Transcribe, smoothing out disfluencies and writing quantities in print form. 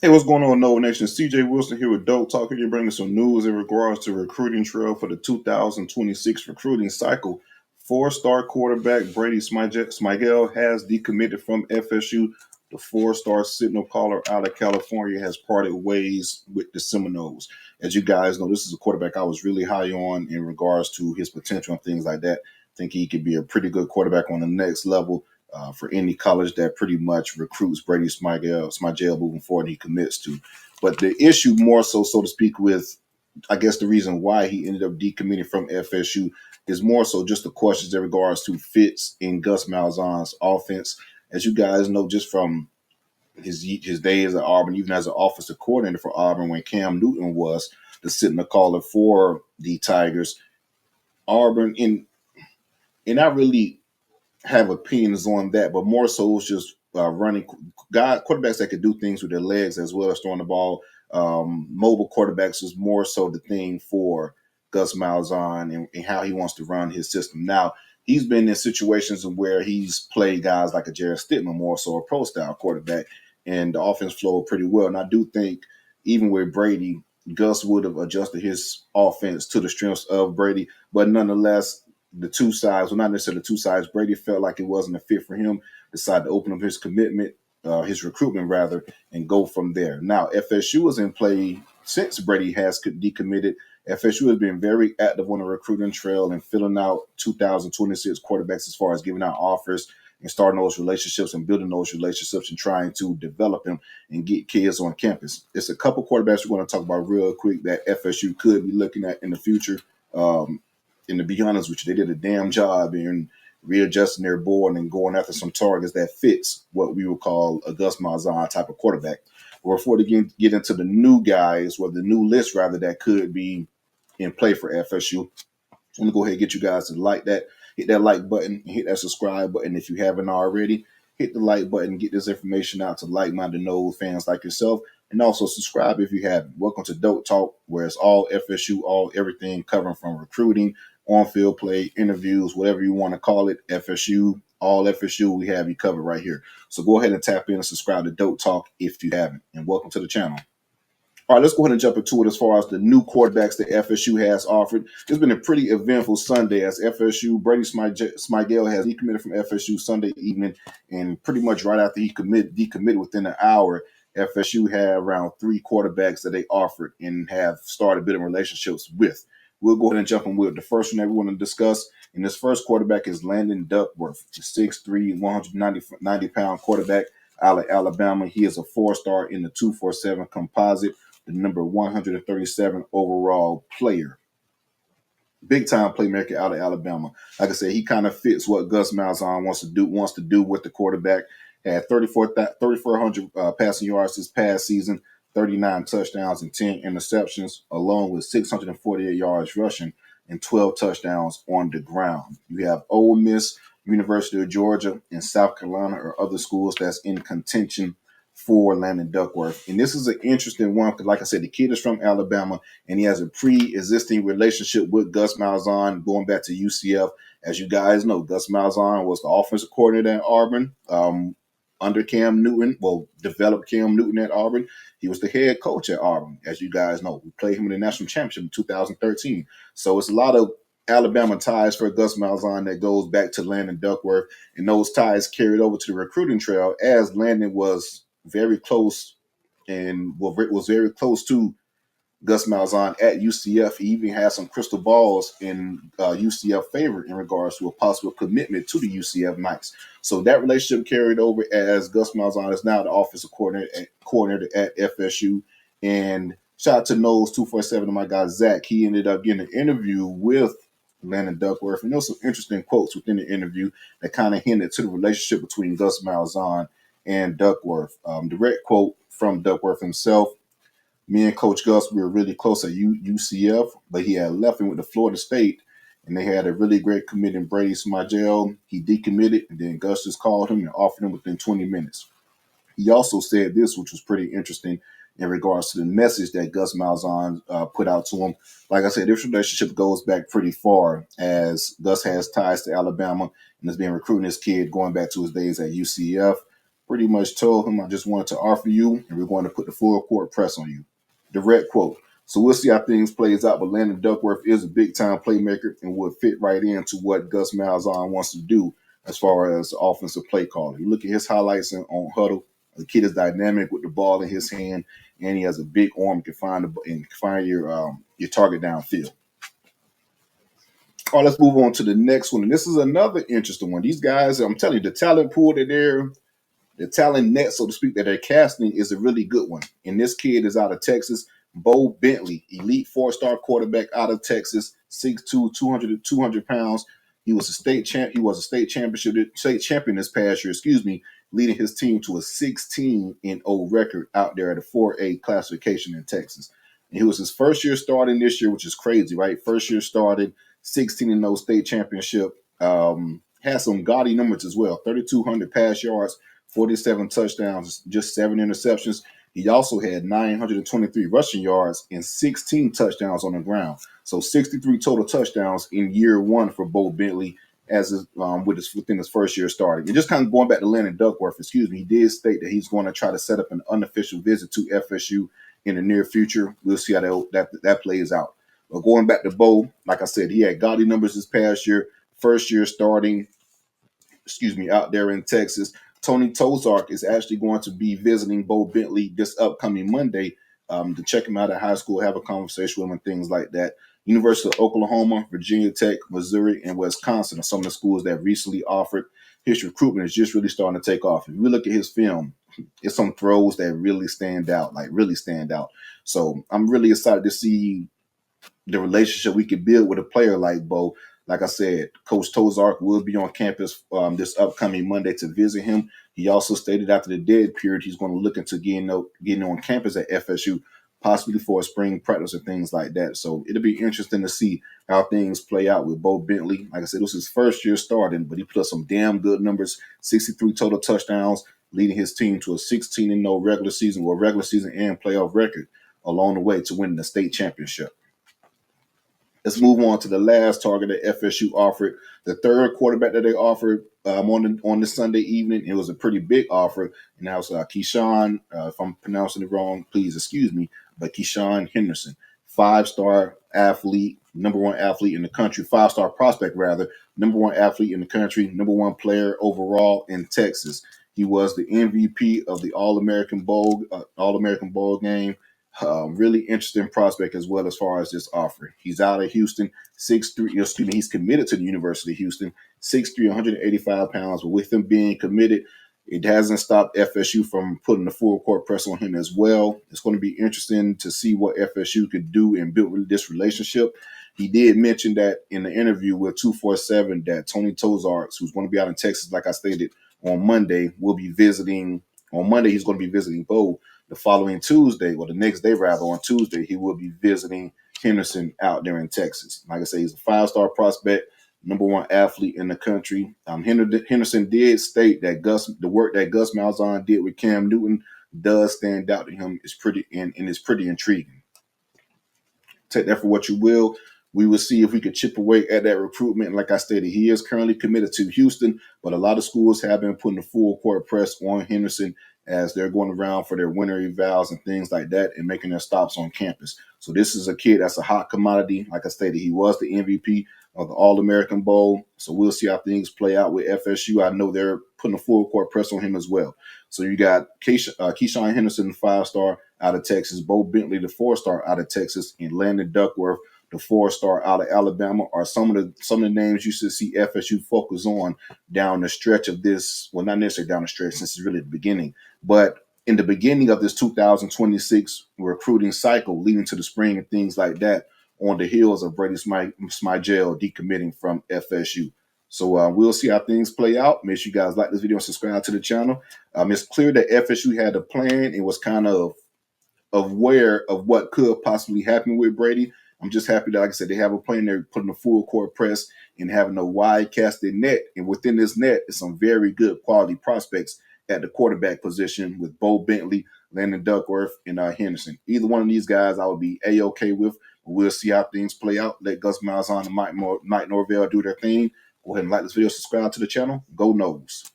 Hey, what's going on, Nova Nation? CJ Wilson here with DoakTalk. Here, bringing some news in regards to recruiting trail for the 2026 recruiting cycle. Four-star quarterback Brady Smigiel has decommitted from FSU. The four-star signal caller out of California has parted ways with the Seminoles. As you guys know, this is a quarterback I was really high on in regards to his potential and things like that. I think he could be a pretty good quarterback on the next level. For any college that pretty much recruits Brady Smigiel moving forward, he commits to. But the issue more so to speak, with I guess the reason why he ended up decommitting from FSU is more so just the questions in regards to fits in Gus Malzahn's offense. As you guys know, just from his days at Auburn, even as an offensive coordinator for Auburn when Cam Newton was the sitting caller for the Tigers, Auburn and I really have opinions on that, but more so it's just running quarterbacks that could do things with their legs as well as throwing the ball. Mobile quarterbacks is more so the thing for Gus Malzahn and how he wants to run his system. Now, he's been in situations where he's played guys like a Jared Stidham, more so a pro-style quarterback, and the offense flowed pretty well. And I do think even with Brady, Gus would have adjusted his offense to the strengths of Brady, but nonetheless, the two sides, well, not necessarily the two sides. Brady felt like it wasn't a fit for him, decided to open up his his recruitment rather, and go from there. Now, FSU is in play since Brady has decommitted. FSU has been very active on the recruiting trail and filling out 2026 quarterbacks as far as giving out offers and starting those relationships and building those relationships and trying to develop them and get kids on campus. It's a couple quarterbacks we're going to talk about real quick that FSU could be looking at in the future. And to be honest with you, they did a damn job in readjusting their board and going after some targets that fits what we would call a Gus Malzahn type of quarterback. Or before they get into the new guys, or the new list rather, that could be in play for FSU, I'm going to go ahead and get you guys to hit that like button, and hit that subscribe button if you haven't already. Hit the like button, get this information out to like-minded Noles fans like yourself, and also subscribe if you haven't. Welcome to DoakTalk, where it's all FSU, all everything covering from recruiting, on-field play, interviews, whatever you want to call it. FSU, all FSU, we have you covered right here. So go ahead and tap in and subscribe to DoakTalk if you haven't, and welcome to the channel. All right, let's go ahead and jump into it as far as the new quarterbacks that FSU has offered. It's been a pretty eventful Sunday as FSU, Brady Smigiel has decommitted from FSU Sunday evening, and pretty much right after he decommitted within an hour, FSU had around 3 quarterbacks that they offered and have started building relationships with. We'll go ahead and jump in with the first one that we want to discuss. And this first quarterback is Landon Duckworth, the 6'3", 190-pound quarterback out of Alabama. He is a 4-star in the 247 composite, the number 137 overall player. Big-time playmaker out of Alabama. Like I said, he kind of fits what Gus Malzahn wants to do with the quarterback. Had 3,400 passing yards this past season, 39 touchdowns and 10 interceptions, along with 648 yards rushing and 12 touchdowns on the ground. You have Ole Miss, University of Georgia, and South Carolina or other schools that's in contention for Landon Duckworth. And this is an interesting one because, like I said, the kid is from Alabama, and he has a pre-existing relationship with Gus Malzahn going back to UCF. As you guys know, Gus Malzahn was the offensive coordinator at Auburn under Cam Newton. Well, developed Cam Newton at Auburn. He was the head coach at Auburn, as you guys know. We played him in the national championship in 2013. So it's a lot of Alabama ties for Gus Malzahn that goes back to Landon Duckworth, and those ties carried over to the recruiting trail as Landon was very close and was very close to Gus Malzahn at UCF. He even had some crystal balls in UCF favor in regards to a possible commitment to the UCF Knights. So that relationship carried over as Gus Malzahn is now the offensive coordinator at FSU. And shout out to Noles 247 and my guy Zach. He ended up getting an interview with Landon Duckworth. And there was some interesting quotes within the interview that kind of hinted to the relationship between Gus Malzahn and Duckworth. Direct quote from Duckworth himself: "Me and Coach Gus, we were really close at UCF, but he had left and went to Florida State, and they had a really great commit in Brady Smigiel. He decommitted, and then Gus just called him and offered him within 20 minutes. He also said this, which was pretty interesting in regards to the message that Gus Malzahn put out to him. Like I said, this relationship goes back pretty far, as Gus has ties to Alabama and has been recruiting this kid going back to his days at UCF. pretty much told him, I just wanted to offer you, and we're going to put the full court press on you. Direct quote. So we'll see how things plays out, but Landon Duckworth is a big-time playmaker and would fit right into what Gus Malzahn wants to do as far as offensive play calling. You look at his highlights on Huddle. The kid is dynamic with the ball in his hand, and he has a big arm and can find your target downfield. All right, let's move on to the next one. And this is another interesting one. These guys, I'm telling you, the talent pool that the talent net, so to speak, that they're casting is a really good one. And this kid is out of Texas, Bowe Bentley, elite four-star quarterback out of Texas, 6'2", 200 pounds. He was a state state champion this past year, leading his team to a 16-0 record out there at a 4A classification in Texas. And he was his first year starting this year, which is crazy, right? First year started, 16-0 state championship. Had some gaudy numbers as well, 3,200 pass yards, 47 touchdowns, just 7 interceptions. He also had 923 rushing yards and 16 touchdowns on the ground. So 63 total touchdowns in year one for Bowe Bentley within his first year starting. And just kind of going back to Landon Duckworth, he did state that he's going to try to set up an unofficial visit to FSU in the near future. We'll see how that plays out. But going back to Bowe, like I said, he had gaudy numbers this past year, first year starting, out there in Texas. Tony Tozark is actually going to be visiting Bowe Bentley this upcoming Monday to check him out at high school, have a conversation with him and things like that. University of Oklahoma, Virginia Tech, Missouri, and Wisconsin are some of the schools that recently offered. His recruitment is just really starting to take off. If we look at his film, it's some throws that really stand out. So I'm really excited to see the relationship we could build with a player like Bowe. Like I said, Coach Tozark will be on campus this upcoming Monday to visit him. He also stated after the dead period, he's going to look into getting on campus at FSU, possibly for a spring practice and things like that. So it'll be interesting to see how things play out with Bowe Bentley. Like I said, it was his first year starting, but he put up some damn good numbers, 63 total touchdowns, leading his team to a 16-0 regular season and playoff record along the way to winning the state championship. Let's move on to the last target that FSU offered, the third quarterback that they offered on the Sunday evening. It was a pretty big offer, and that was Keisean. If I'm pronouncing it wrong, please excuse me, but Keisean Henderson, 5-star athlete, number one athlete in the country, 5-star prospect rather, number one athlete in the country, number one player overall in Texas. He was the MVP of the All-American Bowl game. Really interesting prospect as well as far as this offer. He's out of Houston, 6'3". He's committed to the University of Houston, 6'3", 185 pounds. But with him being committed, it hasn't stopped FSU from putting the full court press on him as well. It's going to be interesting to see what FSU could do and build this relationship. He did mention that in the interview with 247 that Tony Tozark, who's going to be out in Texas, like I stated, on Monday, will be visiting. On Monday, he's going to be visiting Bowe. The following Tuesday, or the next day rather, on Tuesday, he will be visiting Henderson out there in Texas. Like I say, he's a 5-star prospect, number one athlete in the country. Henderson did state that the work that Gus Malzahn did with Cam Newton does stand out to him. It's pretty intriguing. Take that for what you will. We will see if we could chip away at that recruitment. Like I stated, he is currently committed to Houston, but a lot of schools have been putting the full court press on Henderson as they're going around for their winter evals and things like that and making their stops on campus. So this is a kid that's a hot commodity. Like I stated, he was the MVP of the All-American Bowl. So we'll see how things play out with FSU. I know they're putting a full court press on him as well. So you got Keisean Henderson, 5-star out of Texas, Bowe Bentley, the 4-star out of Texas, and Landon Duckworth, the 4-star out of Alabama, are some of the names you should see FSU focus on down the stretch of this. Well, not necessarily down the stretch since it's really the beginning, but in the beginning of this 2026 recruiting cycle leading to the spring and things like that, on the heels of Brady Smigiel decommitting from FSU. So we'll see how things play out. Make sure you guys like this video and subscribe to the channel. It's clear that FSU had a plan and was kind of aware of what could possibly happen with Brady. I'm just happy that, like I said, they have a plan. They're putting a full court press and having a wide casted net. And within this net is some very good quality prospects at the quarterback position with Bowe Bentley, Landon Duckworth, and Henderson. Either one of these guys I would be A-okay with. We'll see how things play out. Let Gus Malzahn and Mike Norvell do their thing. Go ahead and like this video, subscribe to the channel. Go Noles.